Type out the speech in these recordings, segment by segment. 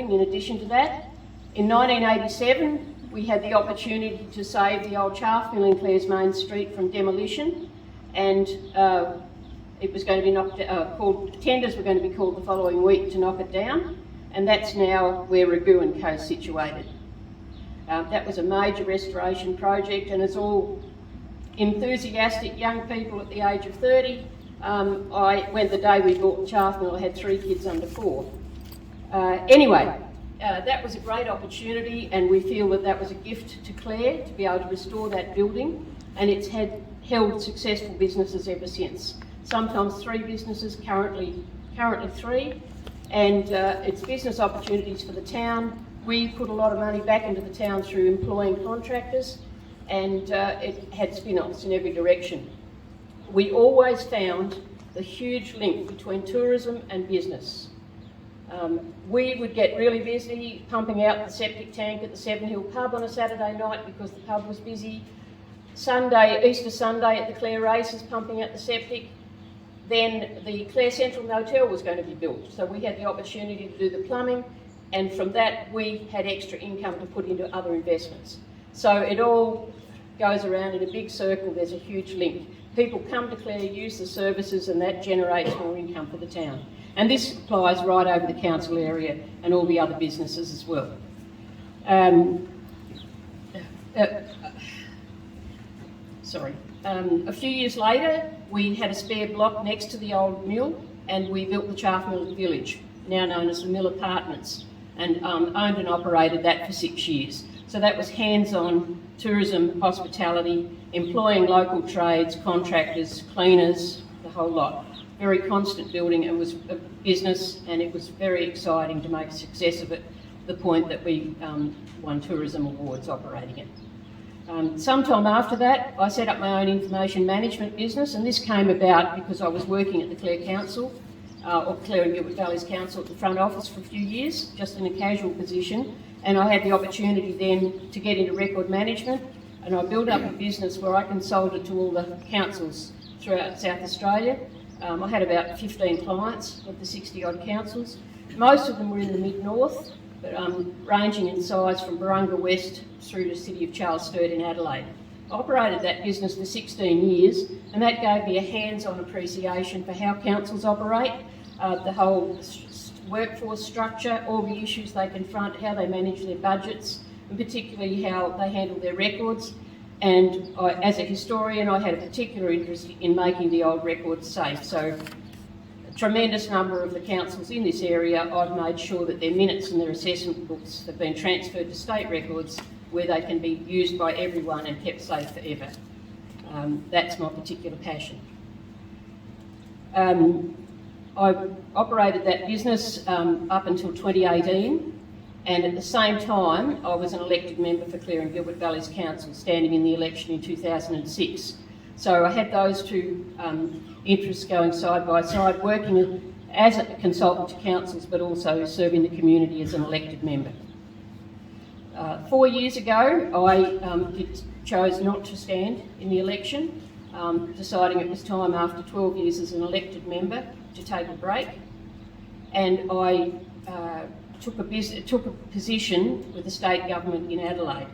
In addition to that, in 1987 we had the opportunity to save the old chaff mill in Clare's Main Street from demolition, and it was going to be tenders were going to be called the following week to knock it down, and that's now where Ragoo and Co is situated. That was a major restoration project, and as all enthusiastic young people at the age of 30, when the day we bought the chaff mill, I had 3 kids under 4. Anyway, that was a great opportunity, and we feel that that was a gift to Clare to be able to restore that building, and it's held successful businesses ever since. Sometimes 3 businesses, currently 3, and it's business opportunities for the town. We put a lot of money back into the town through employing contractors, and it had spin-offs in every direction. We always found the huge link between tourism and business. We would get really busy pumping out the septic tank at the Seven Hill pub on a Saturday night because the pub was busy. Easter Sunday at the Clare races, pumping out the septic. Then the Clare Central Motel was going to be built, so we had the opportunity to do the plumbing, and from that we had extra income to put into other investments. So it all goes around in a big circle. There's a huge link. People come to Clare, use the services, and that generates more income for the town. And this applies right over the council area and all the other businesses as well. A few years later, we had a spare block next to the old mill, and we built the Chaff Mill Village, now known as the Mill Apartments, and owned and operated that for 6 years. So that was hands-on tourism, hospitality, employing local trades, contractors, cleaners, the whole lot. Very constant building, and was a business, and it was very exciting to make a success of it, to the point that we won tourism awards operating it. Sometime after that, I set up my own information management business, and this came about because I was working at the Clare Council, or Clare and Gilbert Valleys Council, at the front office for a few years, just in a casual position, and I had the opportunity then to get into record management, and I built up a business where I consulted to all the councils throughout South Australia. I had about 15 clients of the 60-odd councils. Most of them were in the mid-north, but ranging in size from Barunga West through to the city of Charles Sturt in Adelaide. I operated that business for 16 years, and that gave me a hands-on appreciation for how councils operate, the whole workforce structure, all the issues they confront, how they manage their budgets, and particularly how they handle their records. And as a historian, I had a particular interest in making the old records safe. So a tremendous number of the councils in this area, I've made sure that their minutes and their assessment books have been transferred to state records where they can be used by everyone and kept safe forever. That's my particular passion. I operated that business up until 2018. And at the same time, I was an elected member for Clare and Gilbert Valleys Council, standing in the election in 2006. So I had those two interests going side by side, working as a consultant to councils, but also serving the community as an elected member. 4 years ago, I chose not to stand in the election, deciding it was time after 12 years as an elected member to take a break. And I took a position with the state government in Adelaide,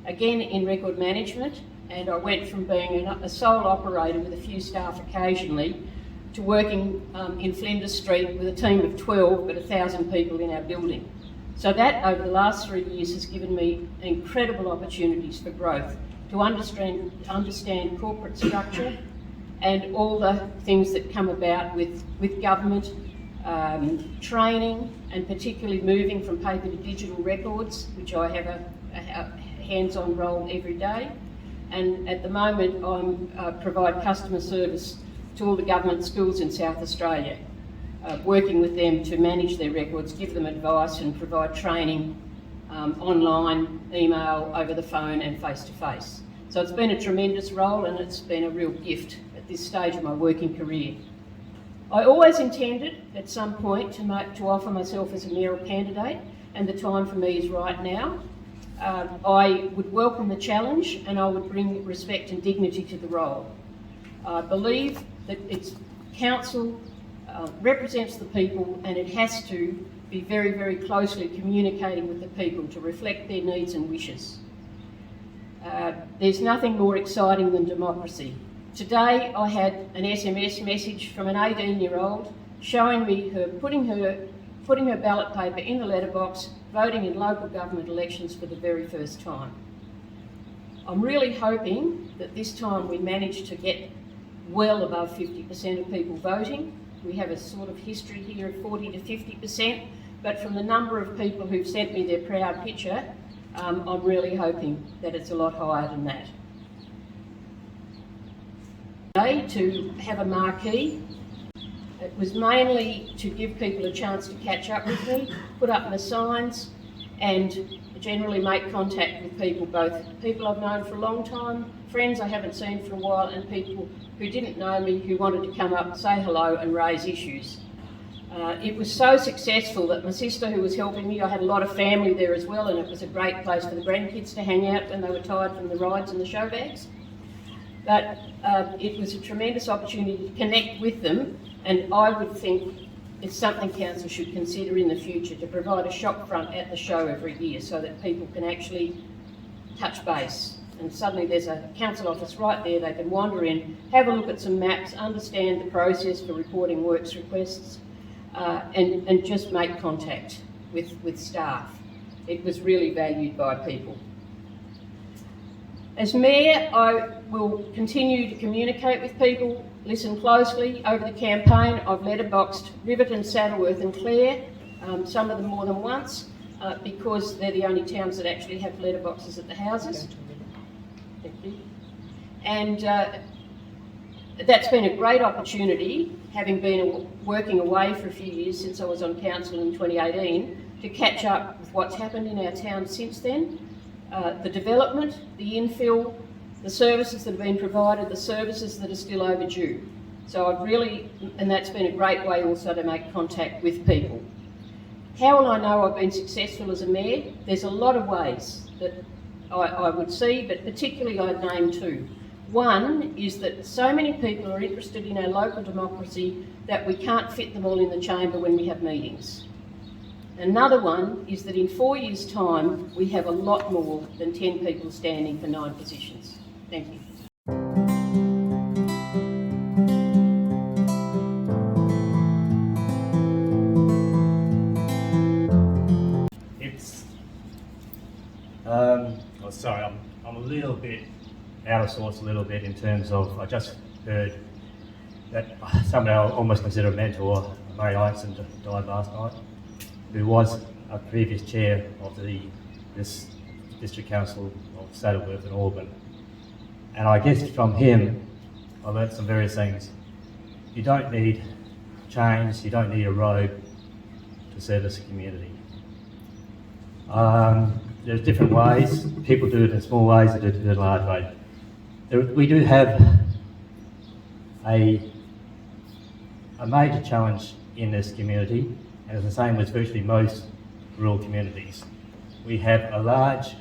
again in record management, and I went from being a sole operator with a few staff occasionally to working in Flinders Street with a team of 12 but 1,000 people in our building. So that over the last 3 years has given me incredible opportunities for growth, to understand corporate structure and all the things that come about with government, training, and particularly moving from paper to digital records, which I have a hands-on role every day. And at the moment I provide customer service to all the government schools in South Australia, working with them to manage their records, give them advice and provide training online, email, over the phone and face-to-face. So it's been a tremendous role, and it's been a real gift at this stage of my working career. I always intended at some point to offer myself as a mayoral candidate, and the time for me is right now. I would welcome the challenge and I would bring respect and dignity to the role. I believe that its council represents the people and it has to be very, very closely communicating with the people to reflect their needs and wishes. There's nothing more exciting than democracy. Today I had an SMS message from an 18-year-old showing me her putting her ballot paper in the letterbox, voting in local government elections for the very first time. I'm really hoping that this time we manage to get well above 50% of people voting. We have a sort of history here of 40 to 50%, but from the number of people who've sent me their proud picture, I'm really hoping that it's a lot higher than that. Today, to have a marquee, it was mainly to give people a chance to catch up with me, put up my signs and generally make contact with people, both people I've known for a long time, friends I haven't seen for a while, and people who didn't know me who wanted to come up, say hello and raise issues. It was so successful that my sister, who was helping me, I had a lot of family there as well, and it was a great place for the grandkids to hang out when they were tired from the rides and the show bags. But it was a tremendous opportunity to connect with them, and I would think it's something council should consider in the future, to provide a shop front at the show every year so that people can actually touch base. And suddenly there's a council office right there, they can wander in, have a look at some maps, understand the process for reporting works requests, and just make contact with staff. It was really valued by people. As Mayor, I will continue to communicate with people, listen closely. Over the campaign, I've letterboxed Riverton, Saddleworth and Clare, some of them more than once, because they're the only towns that actually have letterboxes at the houses. Thank you. And that's been a great opportunity, having been working away for a few years since I was on council in 2018, to catch up with what's happened in our town since then. The development, the infill, the services that have been provided, the services that are still overdue. So I've really, and that's been a great way also to make contact with people. How will I know I've been successful as a mayor? There's a lot of ways that I would see, but particularly I'd name two. One is that so many people are interested in our local democracy that we can't fit them all in the chamber when we have meetings. Another one is that in 4 years' time, we have a lot more than 10 people standing for 9 positions. Thank you. Sorry, I'm a little bit out of sorts a little bit in terms of, I just heard that someone I almost consider a mentor, Mary Iveson, died last night, who was a previous chair of this District Council of Saddleworth and Auburn. And I guess from him, I learnt some various things. You don't need change, you don't need a road to service a community. There's different ways. People do it in small ways, they do it in large ways. We do have a major challenge in this community, and it's the same with virtually most rural communities. We have a large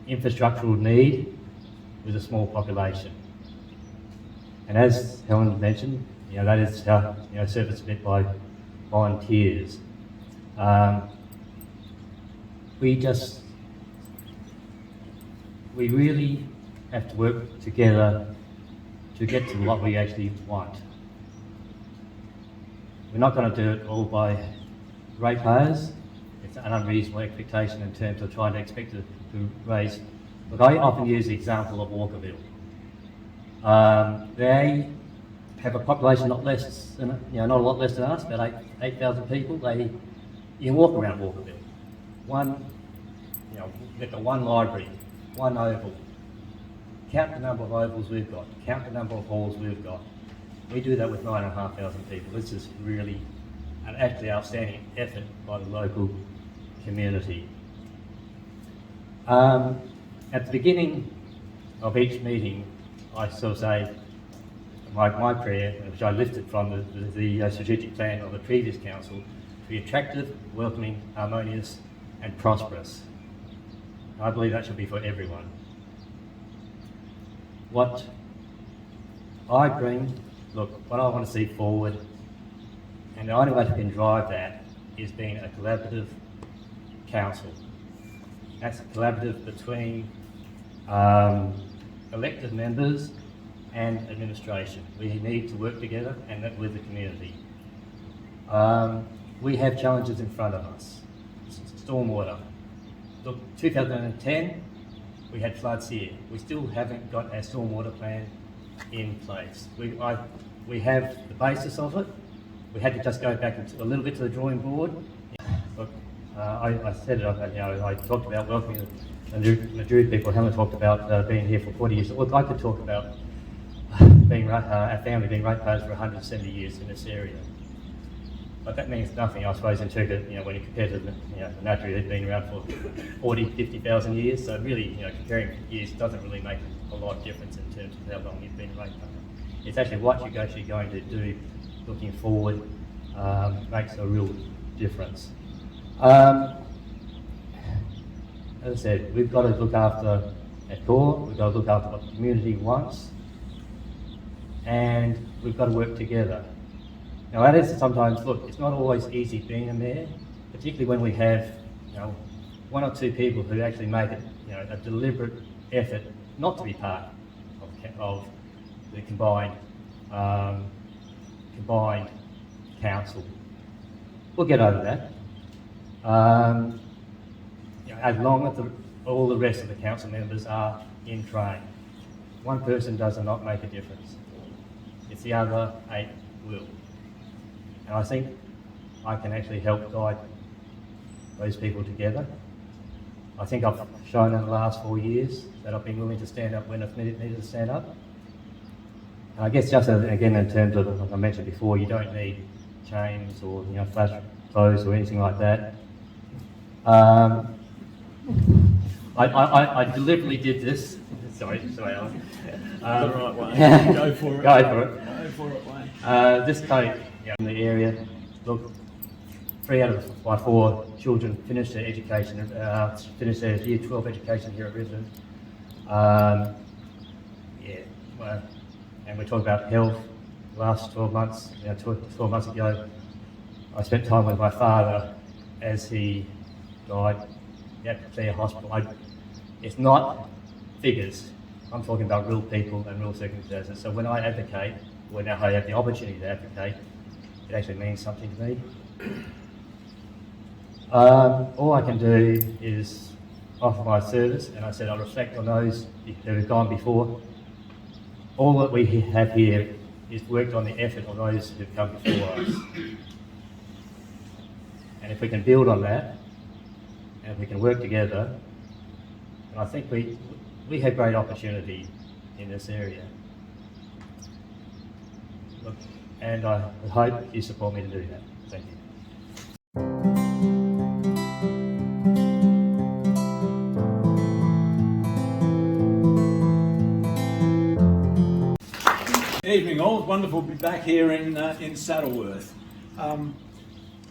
infrastructural need with a small population. And as Helen mentioned, that is serviced a bit by volunteers. We really have to work together to get to what we actually want. We're not going to do it all by ratepayers. It's an unreasonable expectation in terms of trying to expect to raise. Look, I often use the example of Walkerville. They have a population not a lot less than us, about 8,000 people. You can walk around Walkerville. We've got one library, one oval. Count the number of ovals we've got, count the number of halls we've got. We do that with 9,500 people. This is really an actually outstanding effort by the local community. At the beginning of each meeting, I sort of say my prayer, which I lifted from the strategic plan of the previous council, to be attractive, welcoming, harmonious and prosperous. I believe that should be for everyone. What I bring, look, what I want to see forward, and the only way we can drive that is being a collaborative council. That's collaborative between elected members and administration. We need to work together and with the community. We have challenges in front of us. Stormwater. Look, 2010, we had floods here. We still haven't got our stormwater plan in place. We have the basis of it. We had to just go back a little bit to the drawing board. Look, I said it, I talked about welcoming the Madrid people. Helen talked about being here for 40 years. Look, I could talk about our family being ratepayers for 170 years in this area. But that means nothing, I suppose, in Turkey, when you compare to the Nadri, they've been around for 40, 50,000 years. So really, comparing years doesn't really make a lot of difference in terms of how long you've been a ratepayer. It's actually what you're actually going to do looking forward makes a real difference. As I said, we've got to look after our core, we've got to look after what the community wants, and we've got to work together. Now that is sometimes, look, it's not always easy being a mayor, particularly when we have, one or two people who actually make it, a deliberate effort not to be part of the combined council. We'll get over that. As long as all the rest of the council members are in train. One person does not make a difference. It's the other 8 will. And I think I can actually help guide those people together. I think I've shown in the last 4 years that I've been willing to stand up when I've needed to stand up. And I guess just again in terms of, like I mentioned before, you don't need chains or flash clothes or anything like that. I deliberately did this. Sorry, Alan. The right way. Go for it. Go for it, Wayne. This coat in the area, look, 3 out of my 4 children finished their education, finished their Year 12 education here at Risbon. And we talk about health. Last 12 months, 12 months ago, I spent time with my father as he died at Clare Hospital. It's not figures. I'm talking about real people and real circumstances. So when I advocate, when I have the opportunity to advocate, it actually means something to me. All I can do is offer my service, and I said I reflect on those who have gone before. All that we have here is worked on the effort of those who've come before us. And if we can build on that, and if we can work together, and I think we have great opportunity in this area. Look, and I hope you support me to do that. Thank you. Evening all, it's wonderful to be back here in Saddleworth.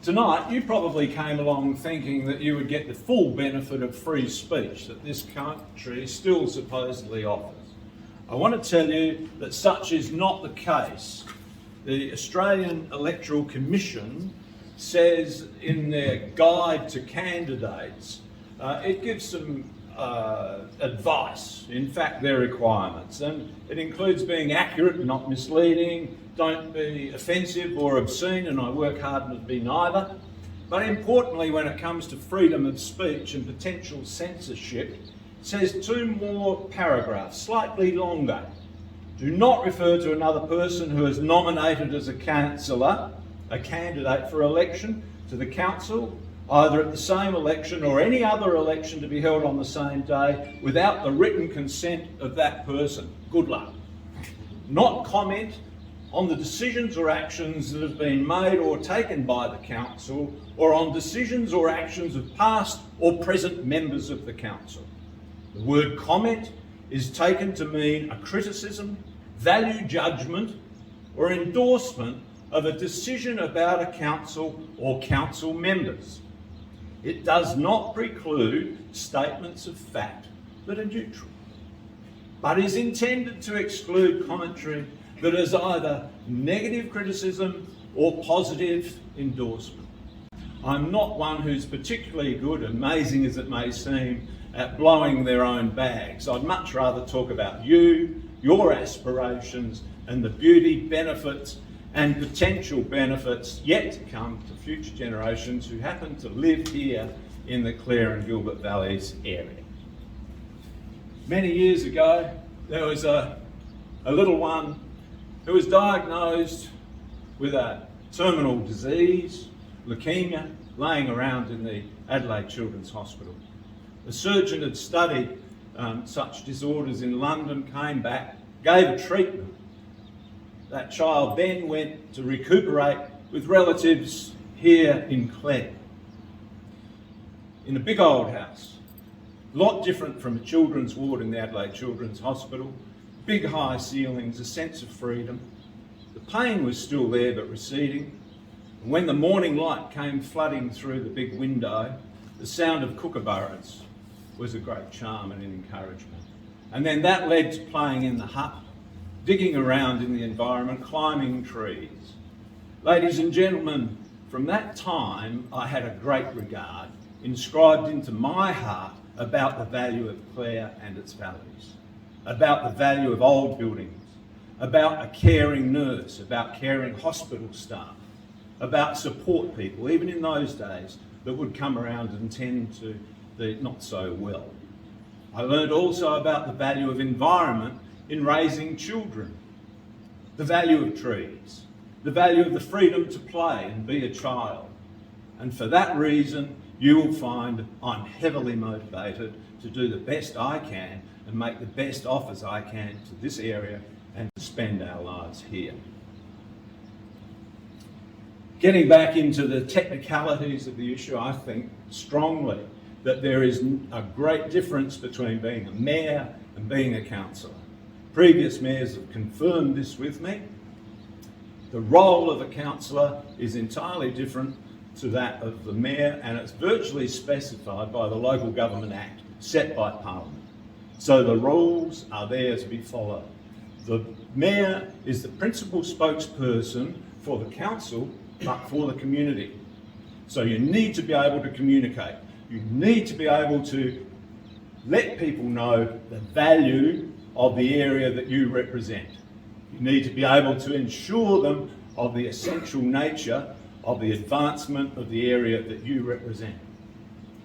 Tonight you probably came along thinking that you would get the full benefit of free speech that this country still supposedly offers. I want to tell you that such is not the case. The Australian Electoral Commission says in their guide to candidates, it gives some advice, in fact their requirements, and it includes being accurate and not misleading, don't be offensive or obscene, and I work hard to be neither. But importantly, when it comes to freedom of speech and potential censorship, it says 2 more paragraphs, slightly longer. Do not refer to another person who is nominated as a councillor, a candidate for election to the council, either at the same election or any other election to be held on the same day, without the written consent of that person. Good luck. Not comment on the decisions or actions that have been made or taken by the council, or on decisions or actions of past or present members of the council. The word comment is taken to mean a criticism, value judgment, or endorsement of a decision about a council or council members. It does not preclude statements of fact that are neutral, but is intended to exclude commentary that is either negative criticism or positive endorsement. I'm not one who's particularly good, amazing as it may seem, at blowing their own bags. I'd much rather talk about you, your aspirations, and the beauty, benefits, and potential benefits yet to come to future generations who happen to live here in the Clare and Gilbert Valleys area. Many years ago, there was a little one who was diagnosed with a terminal disease, leukemia, laying around in the Adelaide Children's Hospital. A surgeon had studied such disorders in London, came back, gave a treatment. That child then went to recuperate with relatives here in Clare, in a big old house. A lot different from a children's ward in the Adelaide Children's Hospital. Big high ceilings, a sense of freedom. The pain was still there but receding. And when the morning light came flooding through the big window, the sound of kookaburras was a great charm and an encouragement. And then that led to playing in the hut, digging around in the environment, climbing trees. Ladies and gentlemen, from that time I had a great regard inscribed into my heart about the value of Clare and its valleys, about the value of old buildings, about a caring nurse, about caring hospital staff, about support people, even in those days, that would come around and tend to the not so well. I learned also about the value of environment in raising children, the value of trees, the value of the freedom to play and be a child. And for that reason, you will find I'm heavily motivated to do the best I can and make the best offers I can to this area and to spend our lives here. Getting back into the technicalities of the issue, I think strongly that there is a great difference between being a mayor and being a councillor. Previous mayors have confirmed this with me. The role of a councillor is entirely different to that of the mayor, and it's virtually specified by the Local Government Act set by Parliament. So the rules are there to be followed. The mayor is the principal spokesperson for the council, but for the community. So you need to be able to communicate. You need to be able to let people know the value of the area that you represent. You need to be able to ensure them of the essential nature of the advancement of the area that you represent.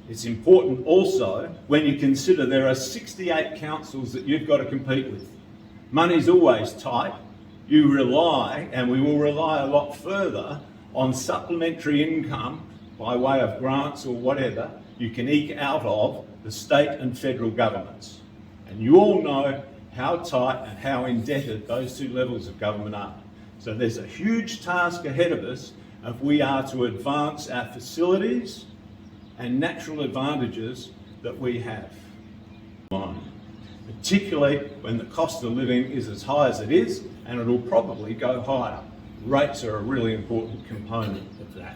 It's important also when you consider there are 68 councils that you've got to compete with. Money's always tight. You rely, and we will rely a lot further, on supplementary income by way of grants or whatever you can eke out of the state and federal governments. And you all know how tight and how indebted those two levels of government are. So there's a huge task ahead of us if we are to advance our facilities and natural advantages that we have. Particularly when the cost of living is as high as it is, and it'll probably go higher. Rates are a really important component of that.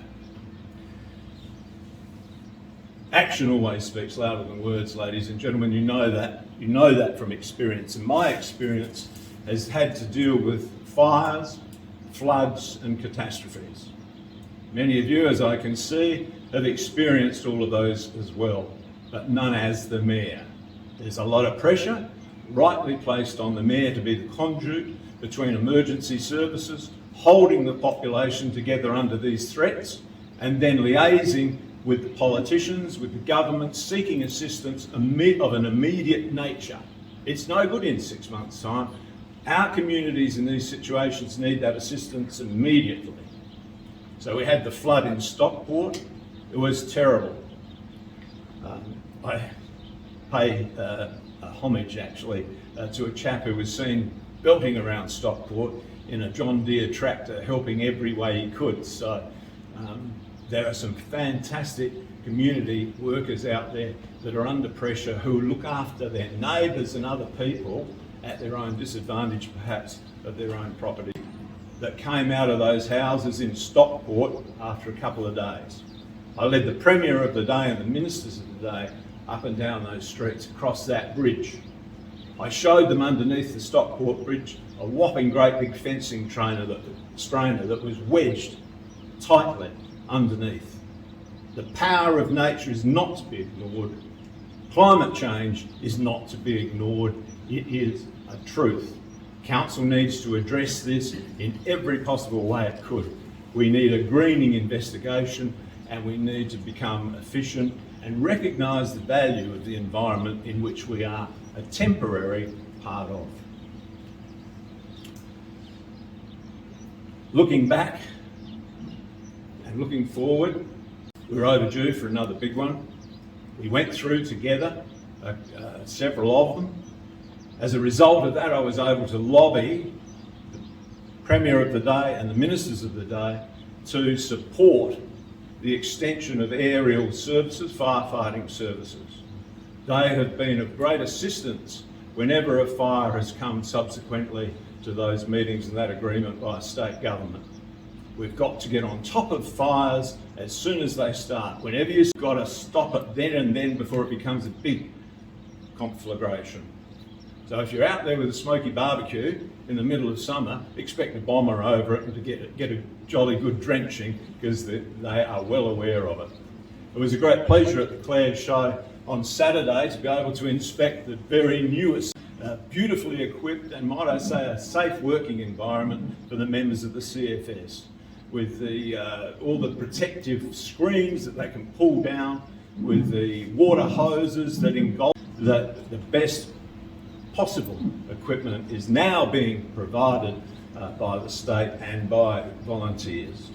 Action always speaks louder than words, ladies and gentlemen. You know that. You know that from experience. And my experience has had to deal with fires, floods and catastrophes. Many of you, as I can see, have experienced all of those as well, but none as the mayor. There's a lot of pressure, rightly placed on the mayor to be the conduit between emergency services, holding the population together under these threats, and then liaising with the politicians, with the government, seeking assistance of an immediate nature. It's no good in 6 months' time. Our communities in these situations need that assistance immediately. So we had the flood in Stockport. It was terrible. I pay homage actually to a chap who was seen belting around Stockport in a John Deere tractor, helping every way he could. So there are some fantastic community workers out there that are under pressure who look after their neighbours and other people at their own disadvantage, perhaps, of their own property, that came out of those houses in Stockport after a couple of days. I led the Premier of the day and the Ministers of the day up and down those streets across that bridge. I showed them underneath the Stockport Bridge a whopping great big fencing strainer that was wedged tightly underneath. The power of nature is not to be ignored. Climate change is not to be ignored. It is a truth. Council needs to address this in every possible way it could. We need a greening investigation, and we need to become efficient and recognise the value of the environment in which we are a temporary part of. Looking back and looking forward, we're overdue for another big one. We went through together several of them. As a result of that, I was able to lobby the Premier of the day and the Ministers of the day to support the extension of aerial services, firefighting services. They have been of great assistance whenever a fire has come subsequently to those meetings and that agreement by a state government. We've got to get on top of fires as soon as they start. Whenever you've got to stop it then and then before it becomes a big conflagration. So if you're out there with a smoky barbecue in the middle of summer, expect a bomber over it and to get a jolly good drenching, because they are well aware of it. It was a great pleasure at the Clare show on Saturday to be able to inspect the very newest, beautifully equipped and, might I say, a safe working environment for the members of the CFS, with all the protective screens that they can pull down, with the water hoses that engulf the best possible equipment is now being provided by the state and by volunteers.